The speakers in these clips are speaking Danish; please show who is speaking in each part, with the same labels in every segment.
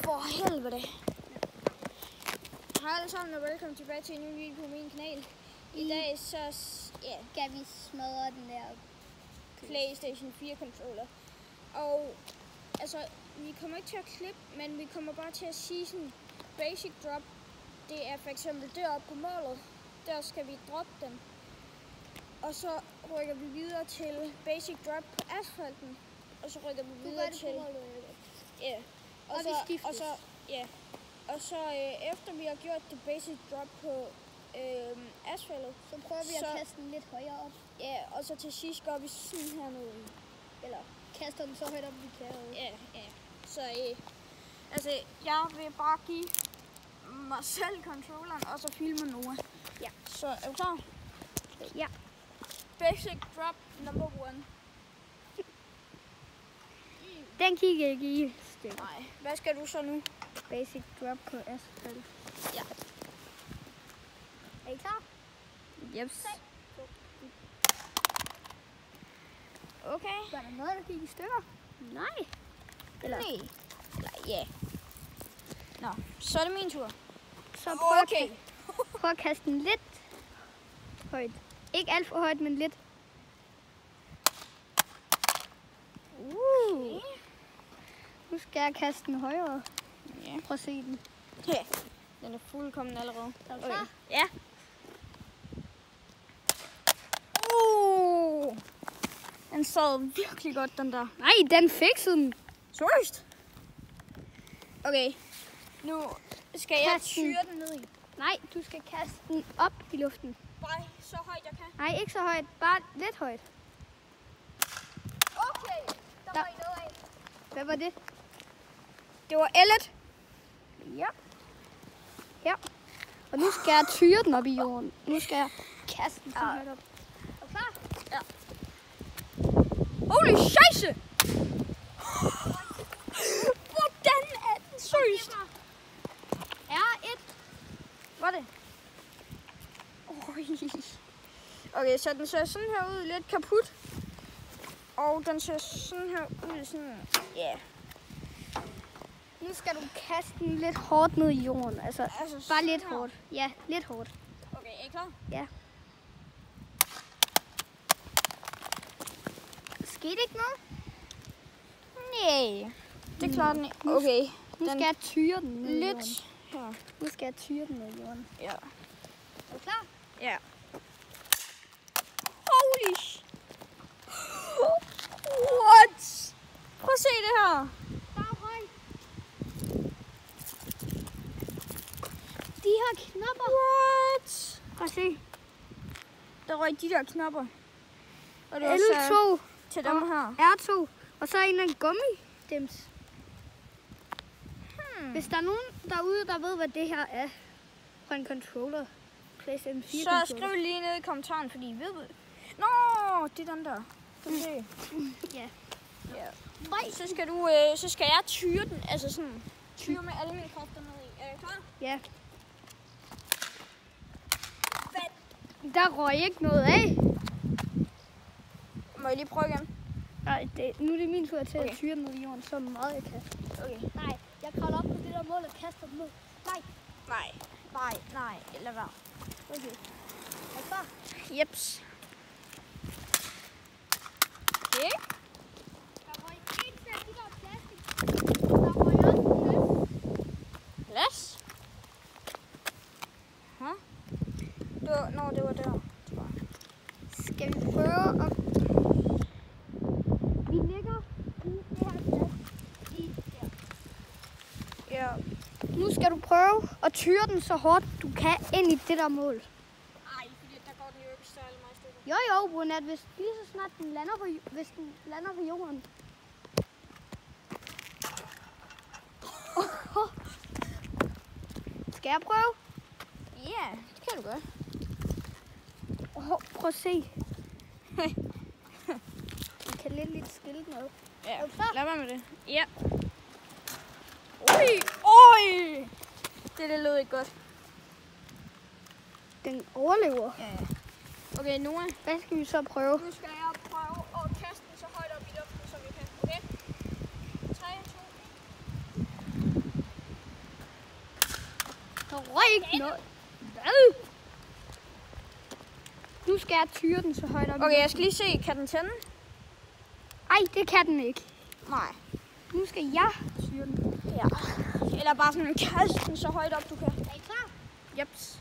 Speaker 1: For helvede. Hej alle sammen og velkommen tilbage til en ny video på min kanal. I dag så
Speaker 2: skal vi smadre den der
Speaker 1: PlayStation 4 controller. Og altså, vi kommer ikke til at klippe, men vi kommer bare til at sige sådan basic drop. Det er for eksempel deroppe på målet. Der skal vi droppe den. Og så rykker vi videre til basic drop på asfalten. Og så rykker vi videre til... Ja. Og så efter vi har gjort det basic drop på asfaltet,
Speaker 2: så prøver vi at kaste den lidt højere op.
Speaker 1: Ja, og så til sidst går vi sådan her ned.
Speaker 2: Eller kaster den så højt op, vi kan.
Speaker 1: Ja. Så altså, jeg vil bare give mig selv controlleren, og så filme Noah.
Speaker 2: Ja.
Speaker 1: Så er du klar?
Speaker 2: Ja.
Speaker 1: Basic drop number 1.
Speaker 2: Den kigger ikke i stykker.
Speaker 1: Nej. Hvad skal du så nu?
Speaker 2: Basic drop på asfalt.
Speaker 1: Ja.
Speaker 2: Er I klar?
Speaker 1: Jeps. Okay.
Speaker 2: Var der noget, der gik i stykker? Nej.
Speaker 1: Eller ja. Nå, så er det min tur.
Speaker 2: Så prøv at kaste den lidt højt. Ikke alt for højt, men lidt.
Speaker 1: Okay.
Speaker 2: Nu skal jeg kaste den højere.
Speaker 1: Ja.
Speaker 2: Prøv at se den.
Speaker 1: Ja. Den er fuldkommen allerede.
Speaker 2: Er du klar?
Speaker 1: Ja. Den sad virkelig godt, den der.
Speaker 2: Nej, den fikset den.
Speaker 1: Seriøst? Okay. Nu skal jeg tyre den ned i.
Speaker 2: Nej, du skal kaste den op i luften.
Speaker 1: Bare så højt jeg kan.
Speaker 2: Nej, ikke så højt. Bare lidt højt.
Speaker 1: Okay. Der var I noget af.
Speaker 2: Hvad var det?
Speaker 1: Det var Ellet.
Speaker 2: Ja. Ja. Og nu skal jeg tyre den op i jorden. Nu skal jeg kaste den så højt op. Er du klar?
Speaker 1: Ja. Holy scheisse! Hvordan er den seriøst?
Speaker 2: R1.
Speaker 1: Var det? Okay, så den ser sådan her ud, lidt kaput. Og den ser sådan her ud, sådan... Ja. Yeah.
Speaker 2: Nu skal du kaste den lidt hårdt ned i jorden. Altså bare lidt
Speaker 1: her.
Speaker 2: hårdt. Ja, lidt hårdt.
Speaker 1: Okay, er I klar?
Speaker 2: Ja. Skete ikke noget?
Speaker 1: Nej. Det klarer den ikke. Okay.
Speaker 2: Nu skal jeg tyre den ned i jorden.
Speaker 1: Lidt her.
Speaker 2: Nu skal jeg tyre den ned i jorden.
Speaker 1: Ja.
Speaker 2: Er du klar?
Speaker 1: Ja. Holy what? Prøv at se det her.
Speaker 2: Bare højt. De her knapper.
Speaker 1: What?
Speaker 2: Prøv at se.
Speaker 1: Der røg de der knapper. Og det var
Speaker 2: L2
Speaker 1: så til dem her.
Speaker 2: R2. Og så en af gummidims. Hvis der er nogen derude, der ved, hvad det her er fra en controller, PlayStation 4
Speaker 1: så
Speaker 2: controller.
Speaker 1: skriv lige ned i kommentaren, fordi I ved. Nå, det er den der. Okay.
Speaker 2: Ja.
Speaker 1: Ja. Så skal jeg tyre den, altså sådan tyre med alle mine kræfter ned i. Er I klar?
Speaker 2: Ja.
Speaker 1: Hvad?
Speaker 2: Der røg ikke noget af.
Speaker 1: Må jeg lige prøve igen?
Speaker 2: Nej, nu er det min tur til at tyre den ned i jorden, så meget jeg kan.
Speaker 1: Okay.
Speaker 2: Nej, jeg kravler op på det der mål og kaster den ned.
Speaker 1: Nej, eller hvad?
Speaker 2: Okay. Er du klar?
Speaker 1: Jeps. Okay.
Speaker 2: Der røg ikke af de der plastik. Der røg også glas.
Speaker 1: Glas? Det var der, tror jeg.
Speaker 2: Skal vi prøve at... Vi lægger i det her glas i der.
Speaker 1: Ja.
Speaker 2: Nu skal du prøve at tyre den så hårdt du kan ind i det der mål.
Speaker 1: Ej, fordi der går den jo ikke særlig meget stykker.
Speaker 2: Jo, Brunat, hvis lige så snart den lander på jorden. Skal jeg prøve?
Speaker 1: Ja, det kan du gøre.
Speaker 2: Prøv at se. Jeg kan lidt skille noget.
Speaker 1: Ja,
Speaker 2: Er du klar?
Speaker 1: lad være med det. Ja. Oj! Det lød ikke godt.
Speaker 2: Den overlever.
Speaker 1: Ja. Okay, Noah.
Speaker 2: Hvad skal vi så prøve?
Speaker 1: Nu skal jeg prøve at kaste den så højt op i luften, som vi kan. Okay? 3, 2, 1.
Speaker 2: røg ikke noget. Hvad? Nu skal jeg tyre den så højt op.
Speaker 1: Okay, jeg skal lige se, kan den tænde?
Speaker 2: Ej, det kan den ikke.
Speaker 1: Nej.
Speaker 2: Nu skal jeg tyre den.
Speaker 1: Ja. Eller bare sådan kaste den så højt op, du kan.
Speaker 2: Er I klar?
Speaker 1: Jeps.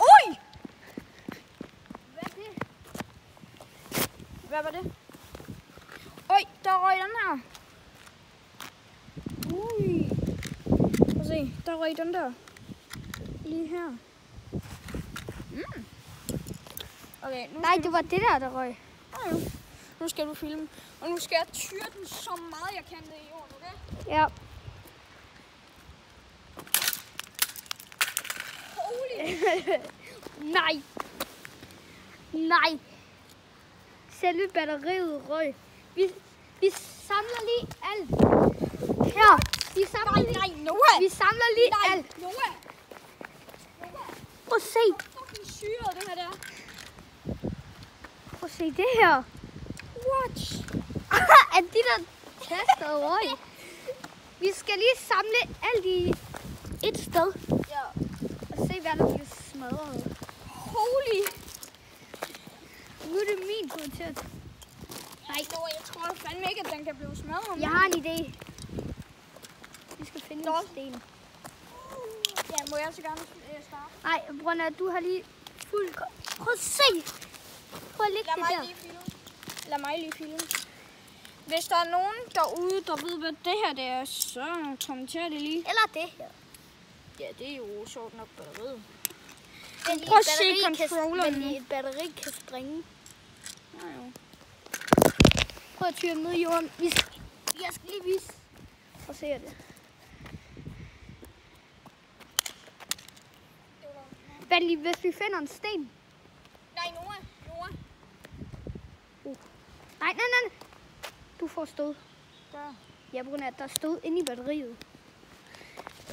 Speaker 1: Oj!
Speaker 2: Hvad er det?
Speaker 1: Hvad var det? Oj, der røg den her. Ui. Prøv at se, der røg den der. Lige her. Mm. Okay, nu
Speaker 2: Nej, det var det der røg.
Speaker 1: Nu skal du filme. Og nu skal jeg tyre den så meget, jeg kan det i jorden, okay?
Speaker 2: Ja.
Speaker 1: Holy!
Speaker 2: Nej. Nej. Selve batteriet røg. Vi samler lige alt. Her. Vi samler lige.
Speaker 1: Nej, Noah!
Speaker 2: Vi samler lige
Speaker 1: Nej,
Speaker 2: alt.
Speaker 1: Noah!
Speaker 2: Prøv at se.
Speaker 1: Fucking syret, det her der.
Speaker 2: Prøv at se det her.
Speaker 1: What?
Speaker 2: Er de der kaster røg? Vi skal lige samle alt i et sted.
Speaker 1: Ja.
Speaker 2: Og se, hvad der bliver smadret.
Speaker 1: Holy!
Speaker 2: Nu er det min tur til at...
Speaker 1: Nej, Noah, jeg tror fandme ikke, at den kan blive smadret.
Speaker 2: Jeg har en idé. Vi skal finde en sten.
Speaker 1: Ja, må jeg så gerne starte?
Speaker 2: Nej, Brønner, du har lige fuld... Prøv at se! Prøv at lægge det der.
Speaker 1: Lad mig lige filme. Hvis der er nogen derude, der ved, hvad det her det er, så kommenter det lige.
Speaker 2: Eller det her.
Speaker 1: Ja, det er jo sjovt nok batteriet.
Speaker 2: Men
Speaker 1: Prøv at se controlleren.
Speaker 2: Men et batteri kan springe.
Speaker 1: Nej, jo.
Speaker 2: Prøv at tyre ned i jorden. Jeg skal lige vise. Prøv at se det. Hvad lige, hvis vi finder en sten?
Speaker 1: Nej, Noah.
Speaker 2: Nej. Du får stød.
Speaker 1: Der.
Speaker 2: Ja, på grund af, at der stod inde i batteriet.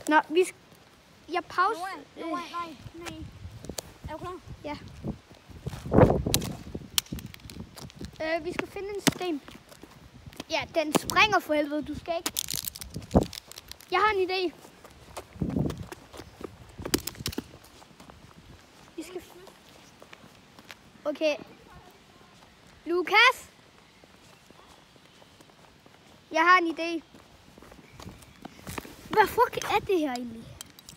Speaker 2: Nå, jeg pauser.
Speaker 1: Noah, nej. Er du klar?
Speaker 2: Ja. Vi skal finde en sten. Ja, den springer for helvede. Du skal ikke. Jeg har en idé. Vi skal... Okay. Lukas? Jeg har en idé. Hvad fuck er det her egentlig?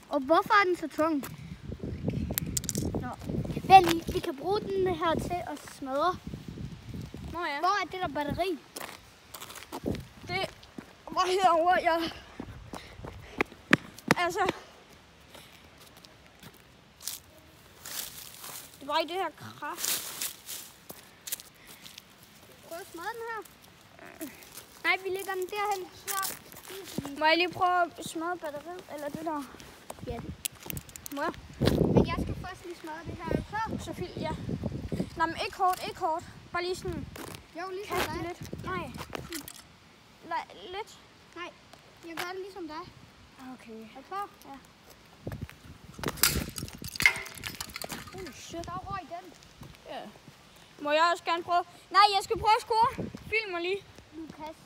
Speaker 2: Og hvorfor er den så tung? Nå. Vel, vi kan bruge den her til at smadre.
Speaker 1: Nå ja.
Speaker 2: Hvor er det der batteri?
Speaker 1: Det var herovre, ja. Altså. Det var i det her kraft.
Speaker 2: Prøv at smadre den her. Nej, vi lægger den derhen. Så spiser vi.
Speaker 1: Må jeg lige prøve at smadre batteriet, eller det der?
Speaker 2: Ja.
Speaker 1: Må jeg?
Speaker 2: Men jeg skal først lige smadre det her. Er du klar?
Speaker 1: Sofie, ja. Nej, men ikke hårdt. Bare lige sådan.
Speaker 2: Jo, ligesom
Speaker 1: Kaste
Speaker 2: dig.
Speaker 1: lidt. Nej. Lidt.
Speaker 2: Nej, jeg gør det ligesom dig.
Speaker 1: Okay.
Speaker 2: Er du klar?
Speaker 1: Ja. Shit.
Speaker 2: Der røg den.
Speaker 1: Ja. Må jeg også gerne prøve? Nej, jeg skal prøve at score. Film mig lige.
Speaker 2: Lukas.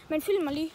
Speaker 1: Men film mig lige.